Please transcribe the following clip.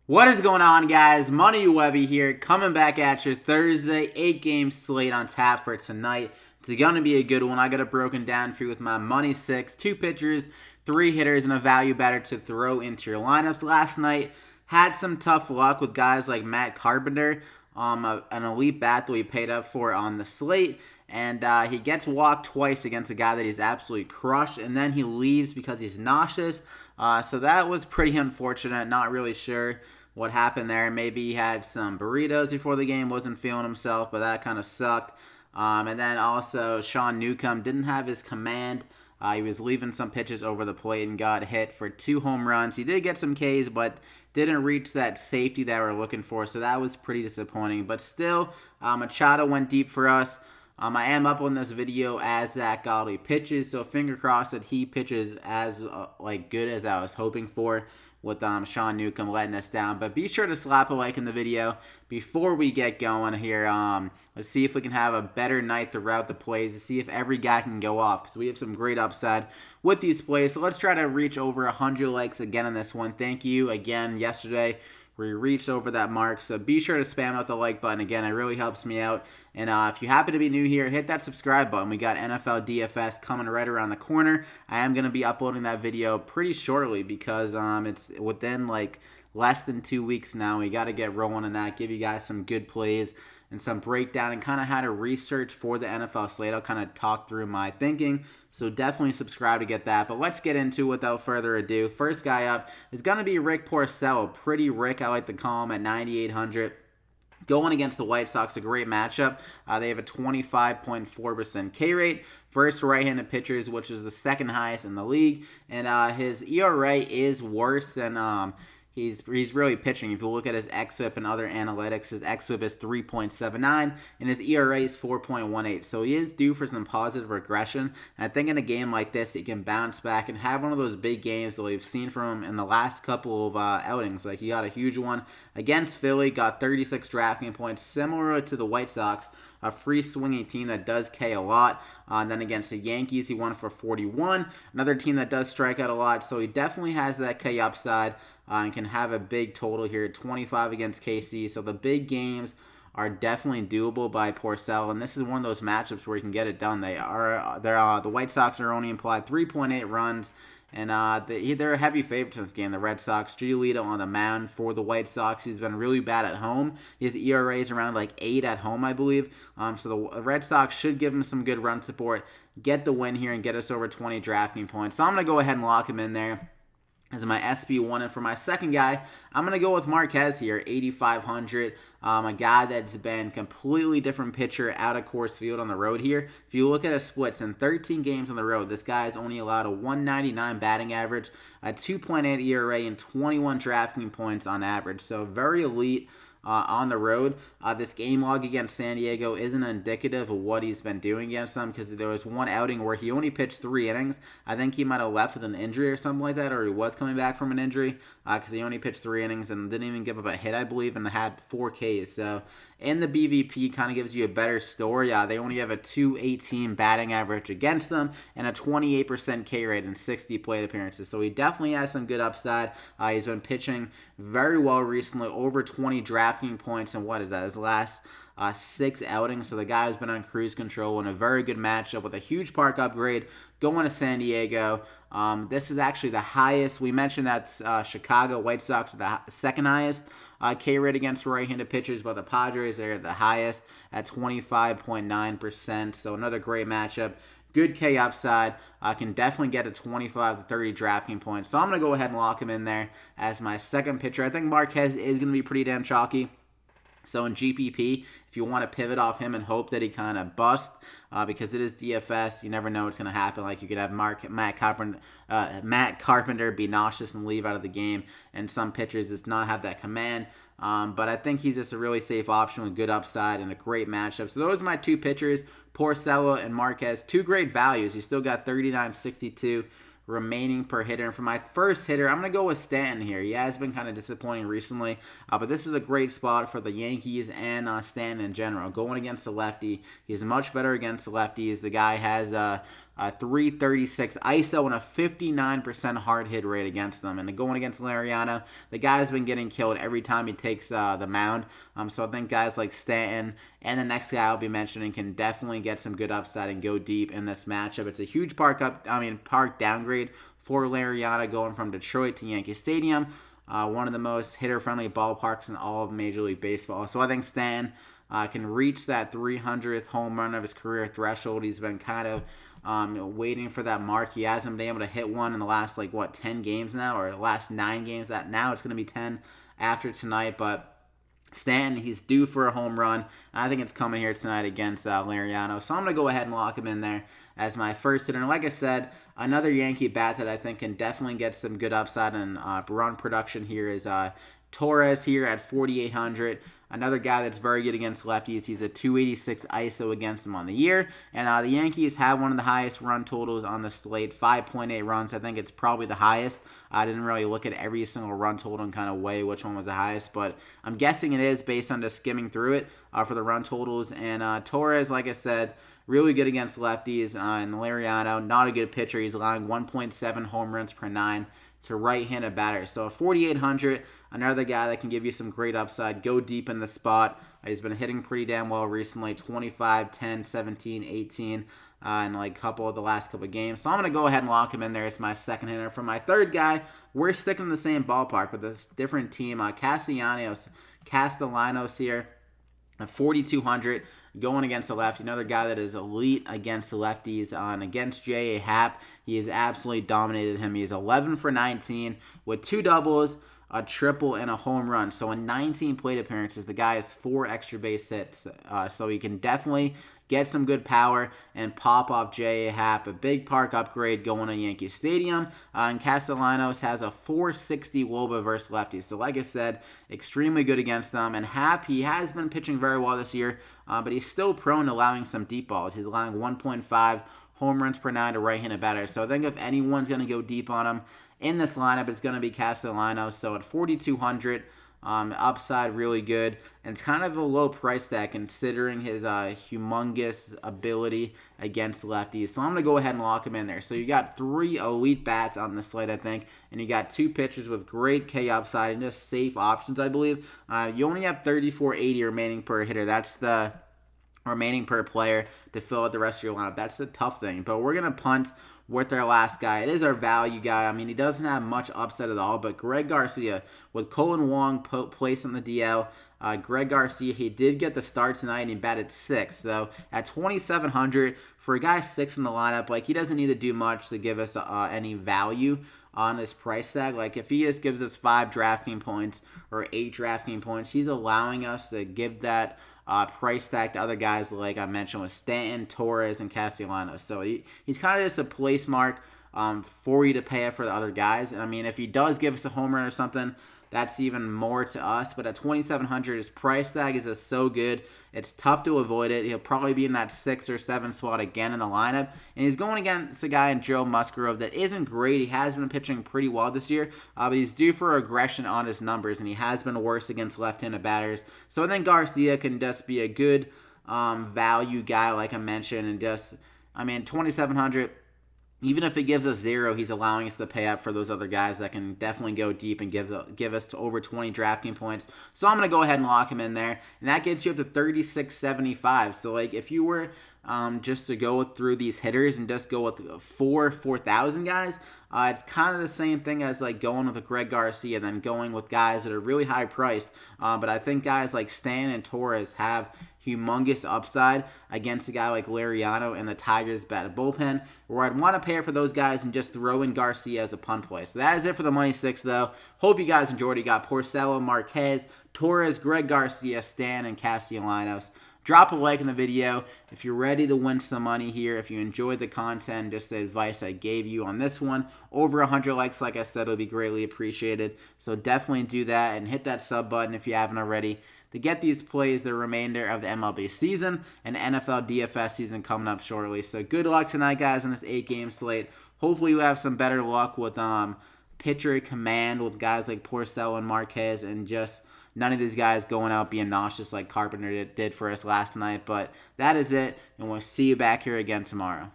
What is going on, guys? Money Webby here, coming back at you Thursday. 8-game slate on tap for tonight. It's going to be a good one. I got it broken down for you with my money six, 2 pitchers, 3 hitters, and a value batter to throw into your lineups. Last night, had some tough luck with guys like Matt Carpenter, an elite bat that we paid up for on the slate. And he gets walked twice against a guy that he's absolutely crushed, and then he leaves because he's nauseous. So that was pretty unfortunate. Not really sure what happened there. Maybe he had some burritos before the game, wasn't feeling himself, but that kind of sucked. And then also Sean Newcomb didn't have his command. He was leaving some pitches over the plate and got hit for 2 home runs. He did get some Ks, but didn't reach that safety that we're looking for, so that was pretty disappointing. But still, Machado went deep for us. I am up on this video as Zach Galdi pitches, so finger crossed that he pitches as good as I was hoping for, with Sean Newcomb letting us down. But be sure to slap a like in the video before we get going here. Let's see if we can have a better night throughout the plays to see if every guy can go off, because we have some great upside with these plays. So let's try to reach over 100 likes again on this one. Thank you again yesterday. We reached over that mark, so be sure to spam out the like button. Again, it really helps me out. And if you happen to be new here, hit that subscribe button. We got NFL DFS coming right around the corner. I am going to be uploading that video pretty shortly because it's within less than 2 weeks now. We got to get rolling on that, give you guys some good plays and some breakdown and kind of how to research for the NFL slate. I'll kind of talk through my thinking, so definitely subscribe to get that. But let's get into it without further ado. First guy up is going to be Rick Porcello. Pretty Rick, I like to call him, at 9,800. Going against the White Sox, a great matchup. They have a 25.4% K rate versus right-handed pitchers, which is the second highest in the league. And his ERA is worse than he's really pitching. If you look at his xFIP and other analytics, his xFIP is 3.79 and his ERA is 4.18. So he is due for some positive regression. And I think in a game like this, he can bounce back and have one of those big games that we've seen from him in the last couple of outings. Like, he got a huge one against Philly, got 36 DraftKings points, similar to the White Sox, a free swinging team that does K a lot. And then against the Yankees, he won for 41. Another team that does strike out a lot, so he definitely has that K upside and can have a big total here, 25 against KC. So the big games are definitely doable by Porcello, and this is one of those matchups where he can get it done. The White Sox are only implied 3.8 runs. And they're a heavy favorite in this game, the Red Sox. Giolito on the mound for the White Sox. He's been really bad at home. His ERA is around 8 at home, I believe. So the Red Sox should give him some good run support, get the win here, and get us over 20 DraftKings points. So I'm going to go ahead and lock him in there as my SB1. And for my second guy, I'm going to go with Marquez here, 8,500. A guy that's been completely different pitcher out of Coors Field on the road here. If you look at his splits in 13 games on the road, this guy has only allowed a 199 batting average, a 2.8 ERA, and 21 DraftKings points on average. So very elite on the road. This game log against San Diego isn't indicative of what he's been doing against them, because there was one outing where he only pitched 3 innings. I think he might have left with an injury or something like that, or he was coming back from an injury, because he only pitched 3 innings and didn't even give up a hit, I believe, and had 4 Ks. So in the BVP, kind of gives you a better story. They only have a 218 batting average against them and a 28% K rate in 60 plate appearances. So he definitely has some good upside. He's been pitching very well recently, over 20 DraftKings points, and what is that, his last 6 outings. So the guy has been on cruise control in a very good matchup with a huge park upgrade going to San Diego. This is actually the highest. We mentioned that Chicago White Sox are the second highest K rate against right-handed pitchers, but the Padres are the highest at 25.9%. So another great matchup. Good K upside. Can definitely get to 25 to 30 DraftKings points. So I'm going to go ahead and lock him in there as my second pitcher. I think Marquez is going to be pretty damn chalky. So in GPP, if you want to pivot off him and hope that he kind of busts, because it is DFS, you never know what's going to happen. Like, you could have Matt Carpenter be nauseous and leave out of the game, and some pitchers does not have that command. But I think he's just a really safe option with good upside and a great matchup. So those are my 2 pitchers, Porcello and Marquez. 2 great values. You still got 39.62 remaining per hitter. And for my first hitter, I'm going to go with Stanton here. He has been kind of disappointing recently, but this is a great spot for the Yankees and Stanton in general. Going against the lefty, he's much better against the lefties. The guy has .336 ISO and a 59% hard hit rate against them. And going against Lariano, the guy's been getting killed every time he takes the mound. So I think guys like Stanton and the next guy I'll be mentioning can definitely get some good upside and go deep in this matchup. It's a huge park downgrade for Lariano going from Detroit to Yankee Stadium. One of the most hitter-friendly ballparks in all of Major League Baseball. So I think Stanton can reach that 300th home run of his career threshold. He's been kind of waiting for that mark. He hasn't been able to hit one in the last, 10 games now, or the last 9 games. Now it's going to be 10 after tonight, but Stanton, he's due for a home run. I think it's coming here tonight against Lariano. So I'm going to go ahead and lock him in there as my first hitter. And like I said, another Yankee bat that I think can definitely get some good upside and run production here is Torres here at 4,800. Another guy that's very good against lefties. He's a 286 ISO against them on the year. And the Yankees have one of the highest run totals on the slate, 5.8 runs. I think it's probably the highest. I didn't really look at every single run total and kind of weigh which one was the highest, but I'm guessing it is based on just skimming through it for the run totals. And Torres, like I said, really good against lefties. And Lariano, not a good pitcher. He's allowing 1.7 home runs per 9 to right-handed batters. So 4,800, another guy that can give you some great upside. Go deep in the spot. He's been hitting pretty damn well recently, 25, 10, 17, 18, in a couple of the last couple of games. So I'm going to go ahead and lock him in there as my second hitter. For my third guy, we're sticking in the same ballpark, but this different team. Castellanos here at 4,200. Going against the lefty, another guy that is elite against the lefties. And against J.A. Happ, he has absolutely dominated him. He is 11 for 19 with 2 doubles, a triple, and a home run. So in 19 plate appearances, the guy has 4 extra base hits. So he can definitely get some good power and pop off J.A. Happ. A big park upgrade going to Yankee Stadium. And Castellanos has a 460 WOBA versus lefties. So like I said, extremely good against them. And Happ, he has been pitching very well this year, but he's still prone to allowing some deep balls. He's allowing 1.5 home runs per 9 to right-handed batters. So I think if anyone's going to go deep on him in this lineup, it's going to be Castellanos. So at 4,200, upside really good, and it's kind of a low price tag considering his humongous ability against lefties. So I'm going to go ahead and lock him in there. So you got 3 elite bats on the slate, I think, and you got 2 pitchers with great K upside and just safe options, I believe. You only have 3,480 remaining per hitter. That's the remaining per player to fill out the rest of your lineup. That's the tough thing. But we're going to punt with our last guy. It is our value guy. I mean, he doesn't have much upside at all, but Greg Garcia with Colin Wong placed on the DL. Greg Garcia, he did get the start tonight, and he batted 6th. So at 2,700, for a guy 6th in the lineup, he doesn't need to do much to give us any value on this price tag. If he just gives us 5 drafting points or 8 drafting points, he's allowing us to give that price tag to other guys like I mentioned with Stanton, Torres, and Castellanos. So he's kind of just a place mark for you to pay up for the other guys. And I mean, if he does give us a home run or something, that's even more to us. But at 2,700, his price tag is just so good. It's tough to avoid it. He'll probably be in that 6 or 7 slot again in the lineup. And he's going against a guy in Joe Musgrove that isn't great. He has been pitching pretty well this year, but he's due for regression on his numbers, and he has been worse against left-handed batters. So I think Garcia can just be a good value guy, like I mentioned, and 2,700. Even if it gives us 0, he's allowing us to pay up for those other guys that can definitely go deep and give us to over 20 drafting points. So I'm going to go ahead and lock him in there. And that gets you up to 3,675. So, if you were just to go through these hitters and just go with 4,000 guys, it's kind of the same thing as going with a Greg Garcia, then going with guys that are really high priced. But I think guys like Stan and Torres have humongous upside against a guy like Lariano and the Tigers' batted bullpen, where I'd want to pay for those guys and just throw in Garcia as a punt play. So that is it for the Money 6, though. Hope you guys enjoyed. You got Porcello, Marquez, Torres, Greg Garcia, Stan, and Castellanos. Drop a like in the video if you're ready to win some money here. If you enjoyed the content, just the advice I gave you on this one. Over 100 likes, like I said, will be greatly appreciated. So definitely do that and hit that sub button if you haven't already to get these plays the remainder of the MLB season and NFL DFS season coming up shortly. So good luck tonight, guys, in this 8-game slate. Hopefully you have some better luck with pitcher command with guys like Porcello and Marquez, and just none of these guys going out being nauseous like Carpenter did for us last night. But that is it, and we'll see you back here again tomorrow.